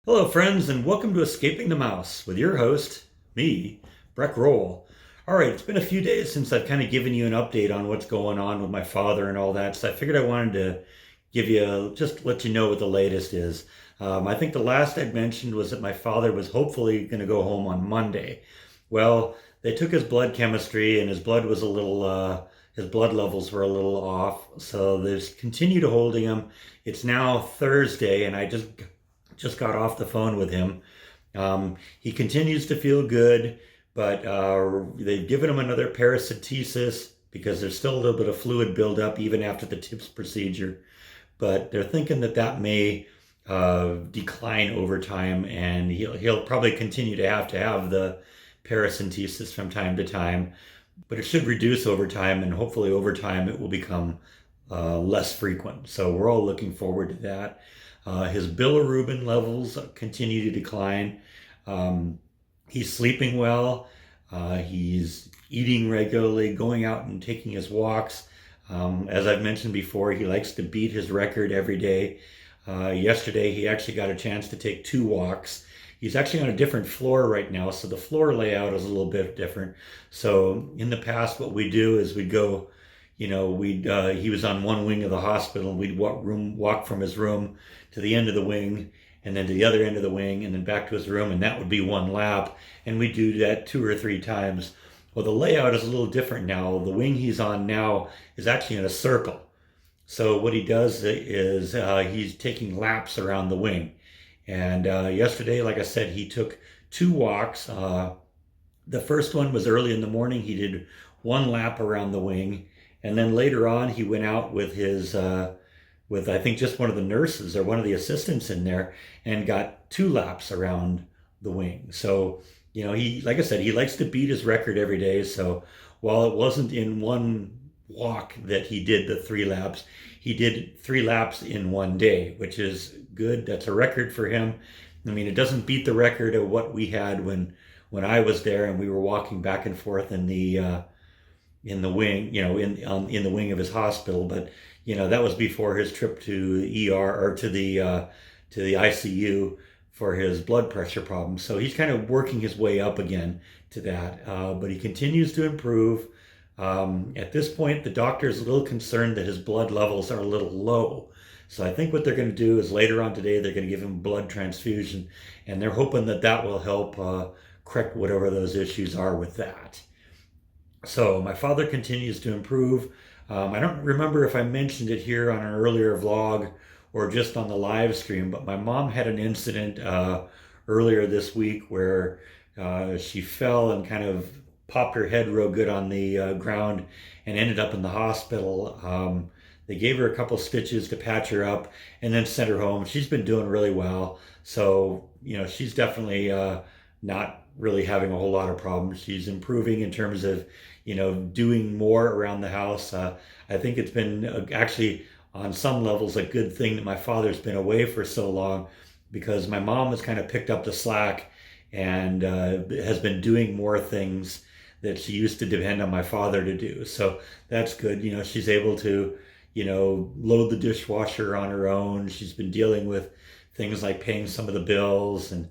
Hello, friends, and welcome to Escaping the Mouse with your host, me, Breck Roll. All right, it's been a few days since I've kind of given you an update on what's going on with my father and all that, so I figured I wanted to just let you know what the latest is. I think the last I'd mentioned was that my father was hopefully going to go home on Monday. Well, they took his blood chemistry, and his blood levels were a little off, so there's continued holding him. It's now Thursday, and I just got off the phone with him. He continues to feel good, but they've given him another paracentesis because there's still a little bit of fluid buildup even after the TIPS procedure. But they're thinking that that may decline over time, and he'll probably continue to have the paracentesis from time to time, but it should reduce over time, and hopefully over time it will become less frequent. So we're all looking forward to that. His bilirubin levels continue to decline. He's sleeping well. He's eating regularly, going out and taking his walks. As I've mentioned before, he likes to beat his record every day. Yesterday, he actually got a chance to take 2 walks. He's actually on a different floor right now, so the floor layout is a little bit different. So in the past, what we do is we'd go, he was on one wing of the hospital, and we'd walk from his room to the end of the wing, and then to the other end of the wing, and then back to his room, and that would be one lap. And we do that 2 or 3 times. Well, the layout is a little different now. The wing he's on now is actually in a circle. So what he does is he's taking laps around the wing. And yesterday, like I said, he took 2 walks. The first one was early in the morning. He did 1 lap around the wing. And then later on, he went out with with I think just one of the nurses or one of the assistants in there and got 2 laps around the wing. So, like I said, he likes to beat his record every day. So while it wasn't in one walk that he did the 3 laps, he did 3 laps in one day, which is good. That's a record for him. I mean, it doesn't beat the record of what we had when I was there and we were walking back and forth in the wing, in the wing of his hospital. But that was before his trip to the ER or to the ICU for his blood pressure problems. So he's kind of working his way up again to that. But he continues to improve. At this point, the doctor is a little concerned that his blood levels are a little low. So I think what they're going to do is later on today, they're going to give him a blood transfusion, and they're hoping that that will help correct whatever those issues are with that. So my father continues to improve. I don't remember if I mentioned it here on an earlier vlog or just on the live stream, but my mom had an incident earlier this week where she fell and kind of popped her head real good on the ground and ended up in the hospital. They gave her a couple stitches to patch her up and then sent her home. She's been doing really well. So, she's definitely not really having a whole lot of problems. She's improving in terms of, doing more around the house. I think it's been actually on some levels a good thing that my father's been away for so long, because my mom has kind of picked up the slack and has been doing more things that she used to depend on my father to do. So that's good. She's able to, load the dishwasher on her own. She's been dealing with things like paying some of the bills. And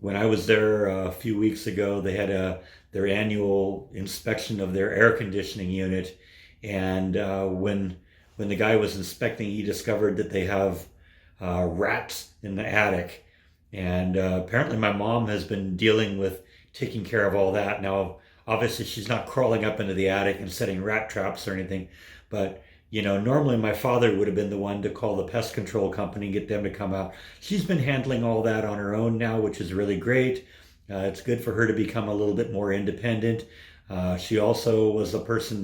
when I was there a few weeks ago, they had their annual inspection of their air conditioning unit. And when the guy was inspecting, he discovered that they have rats in the attic. And apparently my mom has been dealing with taking care of all that. Now, obviously, she's not crawling up into the attic and setting rat traps or anything. But, normally my father would have been the one to call the pest control company and get them to come out. She's been handling all that on her own now, which is really great. It's good for her to become a little bit more independent. She also was the person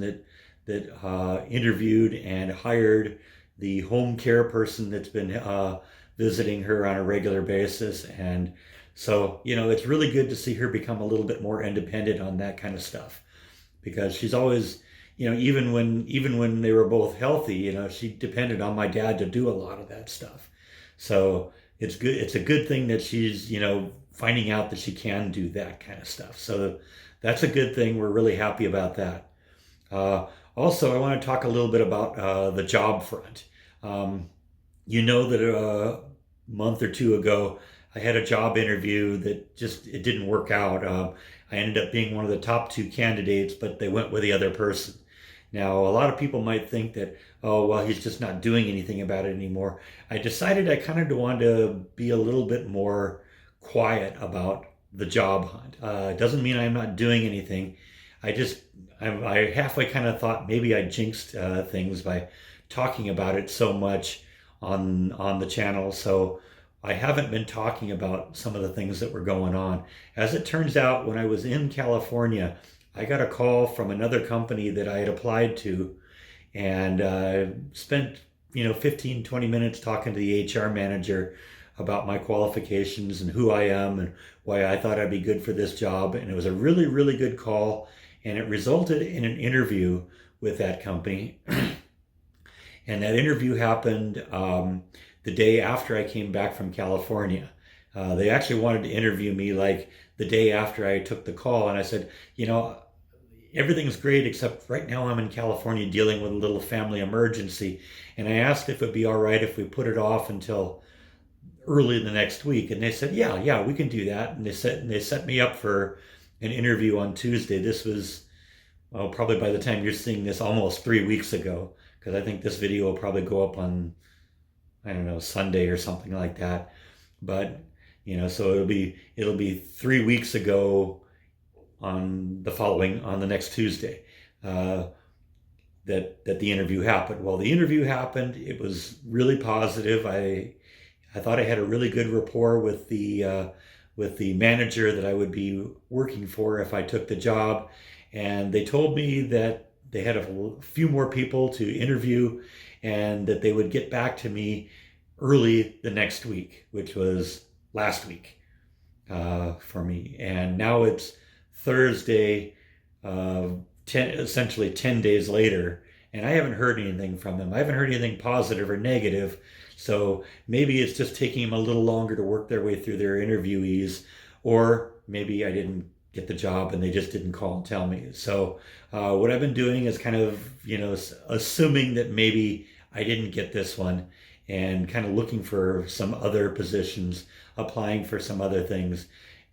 that interviewed and hired the home care person that's been visiting her on a regular basis. And so, it's really good to see her become a little bit more independent on that kind of stuff, because she's always, even when they were both healthy, she depended on my dad to do a lot of that stuff. So it's good. It's a good thing that she's, finding out that she can do that kind of stuff. So that's a good thing. We're really happy about that. Also, I want to talk a little bit about the job front. You know that month or two ago, I had a job interview that just it didn't work out. I ended up being one of the top two candidates, but they went with the other person. Now, a lot of people might think that, oh, well, he's just not doing anything about it anymore. I decided I kind of wanted to be a little bit more quiet about the job hunt. It doesn't mean I'm not doing anything. I just, I halfway kind of thought maybe I jinxed things by talking about it so much on the channel. So I haven't been talking about some of the things that were going on. As it turns out, when I was in California, I got a call from another company that I had applied to, and spent 15, 20 minutes talking to the HR manager about my qualifications and who I am and why I thought I'd be good for this job. And it was a really, really good call, and it resulted in an interview with that company. And that interview happened the day after I came back from California. They actually wanted to interview me like the day after I took the call, and I said, everything's great except right now I'm in California dealing with a little family emergency. And I asked if it'd be all right if we put it off until early the next week. And they said, yeah, we can do that. And they set me up for an interview on Tuesday. This was, well, probably by the time you're seeing this, almost 3 weeks ago, because I think this video will probably go up on, I don't know, Sunday or something like that. But, so it'll be 3 weeks ago on the next Tuesday, that the interview happened. Well, the interview happened. It was really positive. I thought I had a really good rapport with the manager that I would be working for if I took the job, and they told me that they had a few more people to interview, and that they would get back to me early the next week, which was last week for me. And now it's Thursday, essentially 10 days later, and I haven't heard anything from them. I haven't heard anything positive or negative, so maybe it's just taking them a little longer to work their way through their interviewees, or maybe I didn't get the job and they just didn't call and tell me. So what I've been doing is kind of, assuming that maybe I didn't get this one, and kind of looking for some other positions, applying for some other things,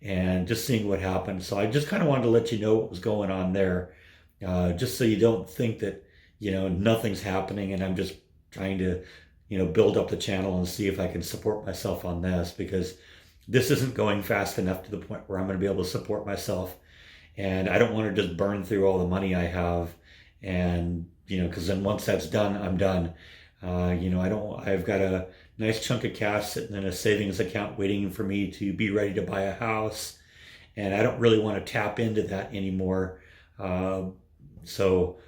and just seeing what happened. So I just kind of wanted to let you know what was going on there, just so you don't think that, nothing's happening and I'm just trying to, build up the channel and see if I can support myself on this, because this isn't going fast enough to the point where I'm going to be able to support myself. And I don't want to just burn through all the money I have. And, because then once that's done, I'm done. I've got a nice chunk of cash sitting in a savings account waiting for me to be ready to buy a house. And I don't really want to tap into that anymore. So,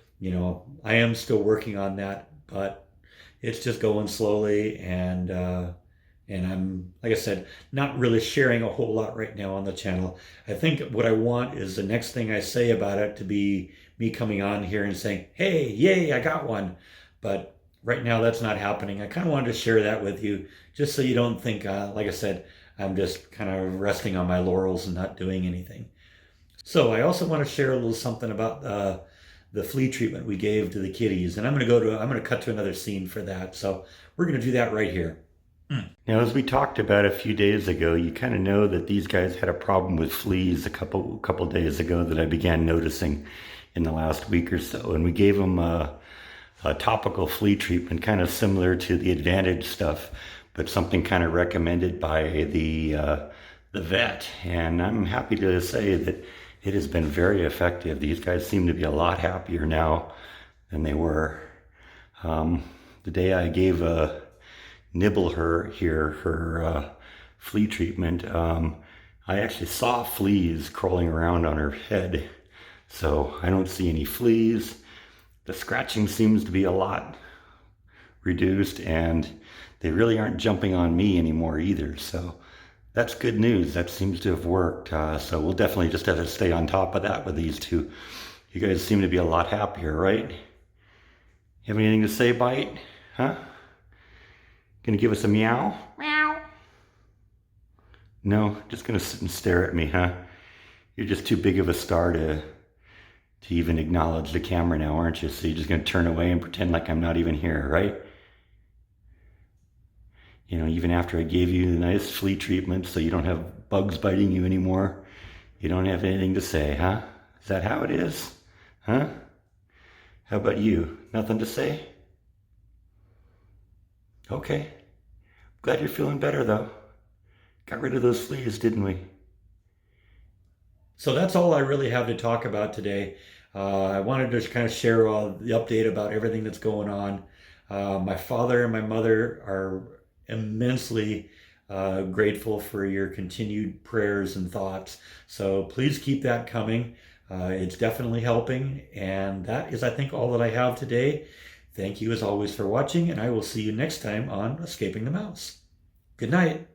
I am still working on that, but it's just going slowly. And I'm, like I said, not really sharing a whole lot right now on the channel. I think what I want is the next thing I say about it to be me coming on here and saying, hey, yay, I got one. But right now that's not happening. I kind of wanted to share that with you, just so you don't think, like I said, I'm just kind of resting on my laurels and not doing anything. So I also want to share a little something about the flea treatment we gave to the kitties. And I'm going to cut to another scene for that. So we're going to do that right here. Now, as we talked about a few days ago, you kind of know that these guys had a problem with fleas a couple days ago that I began noticing in the last week or so. And we gave them a topical flea treatment, kind of similar to the Advantage stuff, but something kind of recommended by the vet. And I'm happy to say that it has been very effective. These guys seem to be a lot happier now than they were. The day I gave Nibble her flea treatment, I actually saw fleas crawling around on her head. So I don't see any fleas. The scratching seems to be a lot reduced, and they really aren't jumping on me anymore either. So that's good news. That seems to have worked. So we'll definitely just have to stay on top of that with these two. You guys seem to be a lot happier, right? You have anything to say, Bite? Huh? Gonna give us a meow? Meow. No, just gonna sit and stare at me, huh? You're just too big of a star to even acknowledge the camera now, aren't you? So you're just gonna turn away and pretend like I'm not even here, right? You know, even after I gave you the nice flea treatment so you don't have bugs biting you anymore, you don't have anything to say, huh? Is that how it is? Huh? How about you? Nothing to say? Okay. Glad you're feeling better though. Got rid of those fleas, didn't we? So that's all I really have to talk about today. I wanted to kind of share the update about everything that's going on. My father and my mother are immensely grateful for your continued prayers and thoughts. So please keep that coming. It's definitely helping. And that is, I think, all that I have today. Thank you as always for watching, and I will see you next time on Escaping the Mouse. Good night.